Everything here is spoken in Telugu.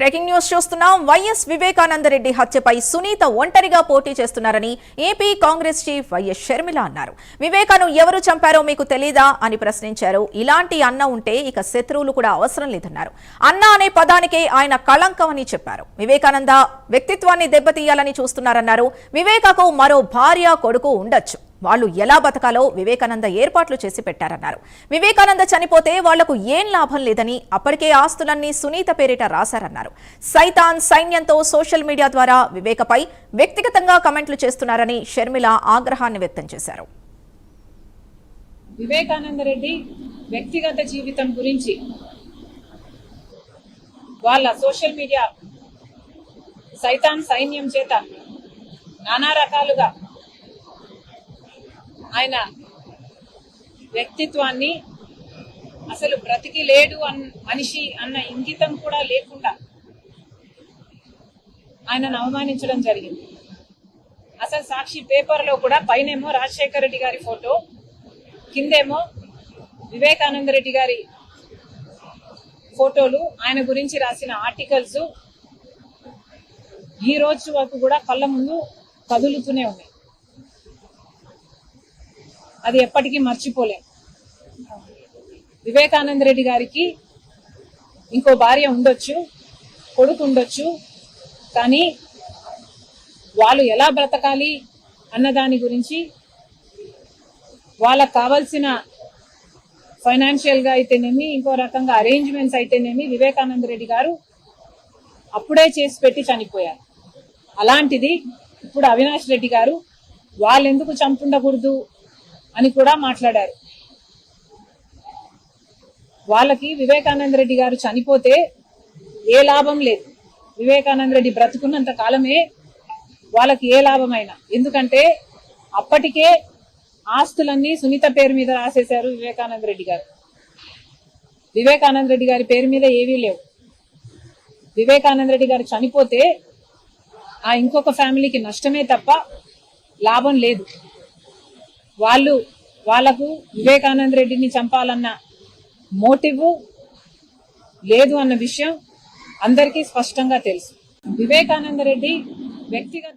బ్రేకింగ్ న్యూస్ చూస్తున్నాం. వైఎస్ వివేకానందరెడ్డి హత్యపై సునీత ఒంటరిగా పోటీ చేస్తున్నారని AP Congress chief YS Sharmila అన్నారు. వివేకాను ఎవరు చంపారో మీకు తెలీదా అని ప్రశ్నించారు. ఇలాంటి అన్న ఉంటే ఇక శత్రువులు కూడా అవసరం లేదన్నారు. అన్న అనే పదానికే ఆయన కళంకం అని చెప్పారు. వివేకానంద వ్యక్తిత్వాన్ని దెబ్బతీయాలని చూస్తున్నారన్నారు. వివేకకు మరో భార్య కొడుకు ఉండొచ్చు, వాళ్ళు ఎలా బతకాలో వివేకానంద ఏర్పాట్లు చేసి పెట్టారన్నారు. వివేకానంద చనిపోతే వాళ్లకు ఏం లాభం లేదని అప్పటికే ఆస్తులన్నీ సునీత పేరిట రాశారన్నారు. సైతాన్ సైన్యంతో సోషల్ మీడియా ద్వారా వివేకపై వ్యక్తిగతంగా కమెంట్లు చేస్తున్నారని షర్మిల ఆగ్రహాన్ని వ్యక్తం చేశారు. వివేకానంద రెడ్డి వ్యక్తిగత జీవితం గురించి వాళ్ళ సోషల్ మీడియా సైతాన్ సైన్యం చేత నానా రకాలుగా ఆయన వ్యక్తిత్వాన్ని, అసలు బ్రతికి లేడు మనిషి అన్న ఇంగితం కూడా లేకుండా ఆయనను అవమానించడం జరిగింది. అసలు సాక్షి పేపర్లో కూడా పైనేమో రాజశేఖర రెడ్డి గారి ఫోటో, కిందేమో వివేకానంద రెడ్డి గారి ఫోటోలు, ఆయన గురించి రాసిన ఆర్టికల్స్ ఈ రోజు వరకు కూడా కళ్ళ ముందు కదులుతూనే ఉన్నాయి. అది ఎప్పటికీ మర్చిపోలేం. వివేకానంద రెడ్డి గారికి ఇంకో భార్య ఉండొచ్చు, కొడుకు ఉండొచ్చు, కానీ వాళ్ళు ఎలా బ్రతకాలి అన్న దాని గురించి, వాళ్ళకు కావాల్సిన ఫైనాన్షియల్ గా అయితేనేమి, ఇంకో రకంగా అరేంజ్మెంట్స్ అయితేనేమి వివేకానంద రెడ్డి గారు అప్పుడే చేసి పెట్టి చనిపోయారు. అలాంటిది ఇప్పుడు అవినాష్ రెడ్డి గారు వాళ్ళెందుకు చంపుండకూడదు అని కూడా మాట్లాడారు. వాళ్ళకి వివేకానంద రెడ్డి గారు చనిపోతే ఏ లాభం లేదు. వివేకానంద రెడ్డి బ్రతుకున్నంత కాలమే వాళ్ళకి ఏ లాభమైనా, ఎందుకంటే అప్పటికే ఆస్తులన్నీ సునీత పేరు మీద రాసేశారు వివేకానంద రెడ్డి గారు. వివేకానంద రెడ్డి గారి పేరు మీద ఏవీ లేవు. వివేకానంద రెడ్డి గారు చనిపోతే ఆ ఇంకొక ఫ్యామిలీకి నష్టమే తప్ప లాభం లేదు. వాళ్లకు వివేకానంద రెడ్డిని చంపాలన్న మోటివ్ లేదు అన్న విషయం అందరికీ స్పష్టంగా తెలుసు. వివేకానంద రెడ్డి వ్యక్తిగత